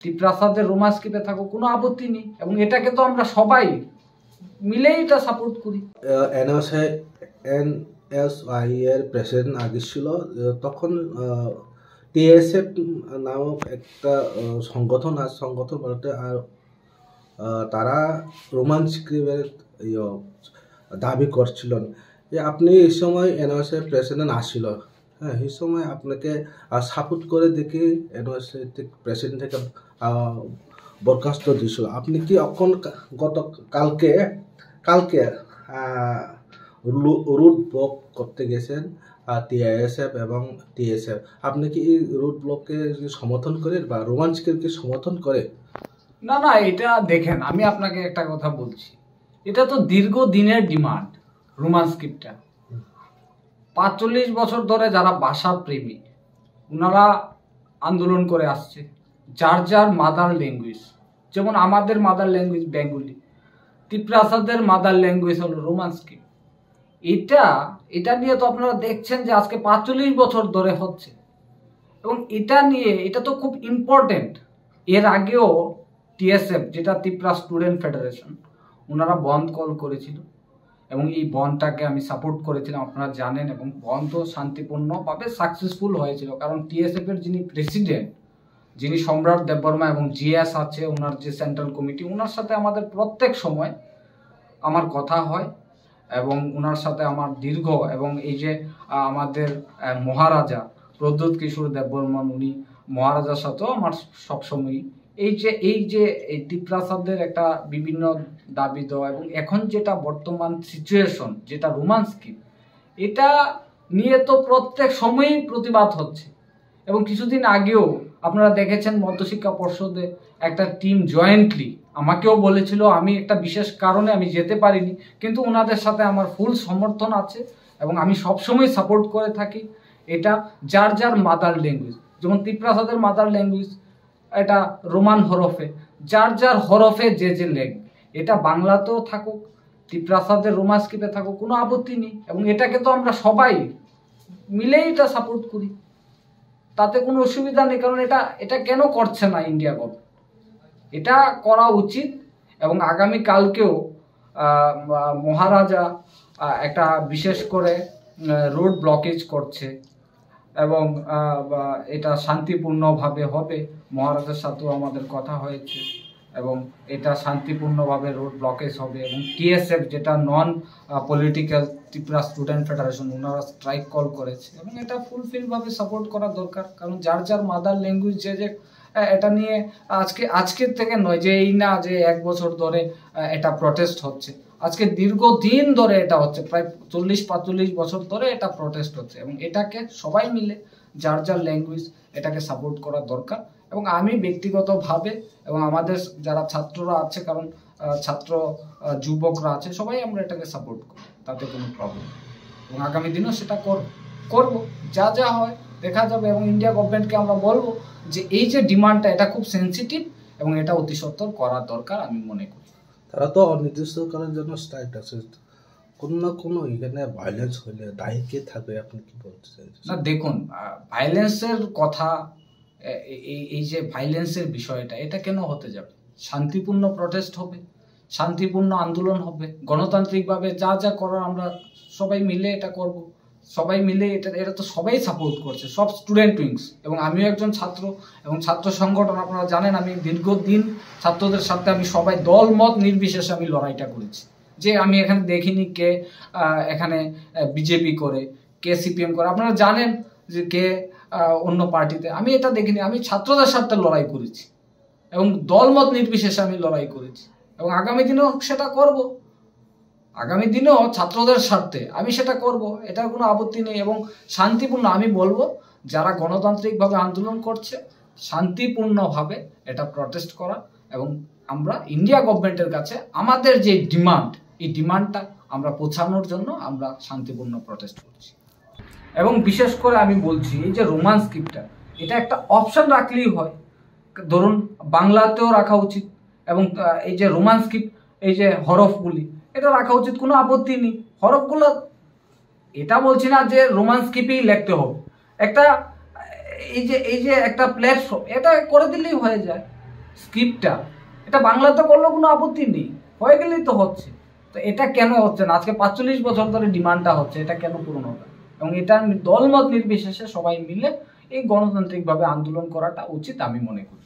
ত্রিপ্রাসাদের Roman স্ক্রিপ্টে থাকুক, কোনো আপত্তি নেই, এবং এটাকে তো আমরা সবাই মিলেই এটা সাপোর্ট করি। NSY এর প্রেসিডেন্ট আগে ছিল, তখন TSF নামক একটা সংগঠন বলতে, আর তারা রোমান স্ক্রিপ্টের দাবি করছিলেন যে আপনি এই সময় NSY প্রেসিডেন্ট আসছিল, হ্যাঁ, এই সময় আপনাকে সাপোর্ট করে দেখে NSY প্রেসিডেন্ট থেকে বরখাস্ত দিয়েছিল। আপনি কি এখন কালকে রুট ব্লক করতে গেছেন TISF এবং TSF, আপনি কি এই রুট ব্লককে সমর্থন করে বা রোমান স্ক্রিপ্টকে সমর্থন করে? না, এটা দেখেন, আমি আপনাকে একটা কথা বলছি, এটা তো দীর্ঘদিনের ডিমান্ড। রোমান স্ক্রিপ্টটা 45 বছর ধরে যারা ভাষা প্রেমী ওনারা আন্দোলন করে আসছে, যার যার মাদার ল্যাঙ্গুয়েজ, যেমন আমাদের মাদার ল্যাঙ্গুয়েজ বেঙ্গলি, ত্রিপ্রাসাদের মাদার ল্যাঙ্গুয়েজ হলো রোমান স্ক্রিপ্ট। এটা নিয়ে তো আপনারা দেখছেন যে আজকে 45 বছর ধরে হচ্ছে, এবং এটা তো খুব ইম্পর্টেন্ট। এর আগেও TSF, যেটা ত্রিপুরা স্টুডেন্ট ফেডারেশন, ওনারা বন্ধ কল করেছিল, এবং এই বন্ধটাকে আমি সাপোর্ট করেছিলাম, আপনারা জানেন, এবং বন্ধ শান্তিপূর্ণভাবে সাকসেসফুল হয়েছিল। কারণ TSF এর যিনি প্রেসিডেন্ট, যিনি সম্রাট দেববর্মা, এবং GS আছে ওনার যে সেন্ট্রাল কমিটি, ওনার সাথে আমাদের প্রত্যেক সময় আমার কথা হয়, এবং ওনার সাথে আমার দীর্ঘ, এবং এই যে আমাদের মহারাজা প্রদ্যোৎ কিশোর দেববর্মন, উনি মহারাজার সাথেও আমার সবসময় এই যে ত্রিপ্রাসাদের একটা বিভিন্ন দাবি দেওয়া, এবং এখন যেটা বর্তমান সিচুয়েশন, যেটা রোমান স্ক্রিপ্ট, এটা নিয়ে তো প্রত্যেক সময়ই প্রতিবাদ হচ্ছে। এবং কিছুদিন আগেও আপনারা দেখেছেন মধ্যশিক্ষা পর্ষদে একটা টিম জয়েন্টলি আমাকেও বলেছিল, আমি একটা বিশেষ কারণে আমি যেতে পারিনি, কিন্তু ওনাদের সাথে আমার ফুল সমর্থন আছে, এবং আমি সবসময় সাপোর্ট করে থাকি। এটা যার যার মাদার ল্যাঙ্গুয়েজ, যেমন ত্রিপ্রাসাদের মাদার ল্যাঙ্গুয়েজ এটা রোমান হরফে, যার যার হরফে যে লেখ, এটা বাংলাতেও থাকুক, ত্রিপ্রাসাদের রোমান স্ক্রিপ্টে থাকুক, কোনো আপত্তি নেই, এবং এটাকে তো আমরা সবাই মিলেই এটা সাপোর্ট করি, তাতে কোনো অসুবিধা নেই। কারণ এটা কেন করছে না ইন্ডিয়া গভর্নমেন্ট? এটা করা উচিত। এবং আগামী কালকেও মহারাজা একটা বিশেষ করে রোড ব্লকেজ করছে, এবং এটা শান্তিপূর্ণভাবে হবে। মহারাজার সাথেও আমাদের কথা হয়েছে, এবং এটা শান্তিপূর্ণভাবে রোড ব্লকেজ হবে। এবং TSF, যেটা non political Tripura student federation, ওনারা স্ট্রাইক কল করেছে, এবং এটা ফুলফিলভাবে সাপোর্ট করা দরকার। কারণ যার যার মাদার ল্যাঙ্গুয়েজ যে এটা নিয়ে আজকের থেকে নয়, যে এই না যে 1 বছর ধরে এটা প্রটেস্ট হচ্ছে, আজকে দীর্ঘদিন ধরে এটা হচ্ছে, প্রায় 40-45 বছর ধরে এটা প্রটেস্ট হচ্ছে, এবং এটাকে সবাই মিলে যার যার ল্যাঙ্গুয়েজ এটাকে সাপোর্ট করা দরকার। এবং আমি ব্যক্তিগতভাবে, এবং আমাদের যারা ছাত্ররা আছে, কারণ ছাত্র যুবকরা আছে, সবাই আমরা এটাকে সাপোর্ট করি, তাতে কোনো প্রবলেম। এবং আগামী দিনেও সেটা করব, যা হয় দেখা যাবে। এবং ইন্ডিয়া গভর্নমেন্টকে আমরা বলবো যে এই যে ডিমান্ডটা, এটা খুব সেন্সিটিভ, এবং এটা অতি সত্বর করার দরকার আমি মনে করি। তারা তো অনির্দিষ্টকালের জন্য স্ট্রাইক আছে, কোনো না কোনো এখানে ভায়োলেন্স হলে দায়ী কে থাকবে, আপনি কি বলতে চাইছেন? না দেখুন, ভায়োলেন্সের কথা, এই যে ভায়োলেন্সের বিষয়টা, এটা কেন হতে যাবে? শান্তিপূর্ণ প্রটেস্ট হবে, শান্তিপূর্ণ আন্দোলন হবে, গণতান্ত্রিকভাবে যা করার আমরা সবাই মিলে এটা করব। সবাই মিলে এটা তো সবাই সাপোর্ট করছে, সব স্টুডেন্ট উইংস, এবং আমিও একজন ছাত্র, এবং ছাত্র সংগঠন আপনারা জানেন, আমি দীর্ঘদিন ছাত্রদের সাথে আমি সবাই দল মত নির্বিশেষে আমি লড়াইটা করেছি। যে আমি এখানে দেখিনি কে এখানে বিজেপি করে, কে CPM করে, আপনারা জানেন যে কে অন্য পার্টিতে, আমি এটা দেখিনি। আমি ছাত্রদের সাথে লড়াই করেছি, এবং দলমত নির্বিশেষে আমি লড়াই করেছি, এবং আগামী দিনেও সেটা করব। আগামী দিনেও ছাত্রদের স্বার্থে আমি সেটা করব, এটার কোনো আপত্তি নেই। এবং শান্তিপূর্ণ, আমি বলবো যারা গণতান্ত্রিকভাবে আন্দোলন করছে, শান্তিপূর্ণভাবে এটা প্রটেস্ট করা, এবং আমরা ইন্ডিয়া গভর্নমেন্টের কাছে আমাদের যে ডিমান্ড, এই ডিমান্ডটা আমরা পৌঁছানোর জন্য আমরা শান্তিপূর্ণ প্রটেস্ট করছি। এবং বিশেষ করে আমি বলছি, এই যে রোমান স্ক্রিপ্টটা, এটা একটা অপশন রাখলেই হয়। ধরুন বাংলাতেও রাখা উচিত, এবং এই যে রোমান স্ক্রিপ্ট, এই যে হরফগুলি, এটা রাখা উচিত, কোনো আপত্তি নেই। হরফগুলো, এটা বলছি না যে রোমান স্ক্রিপ্টেই লিখতে হবে, একটা এই যে একটা প্ল্যাটফর্ম এটা করে দিলেই হয়ে যায়। স্ক্রিপ্টটা, এটা বাংলাতে করলেও কোনো আপত্তি নেই, হয়ে গেলেই তো হচ্ছে। তো এটা কেন হচ্ছে না? আজকে 45 বছর ধরে ডিমান্ডটা হচ্ছে, এটা কেন পূরণ হবে? এবং এটা দলমত নির্বিশেষে সবাই মিলে এই গণতান্ত্রিকভাবে আন্দোলন করাটা উচিত আমি মনে করি।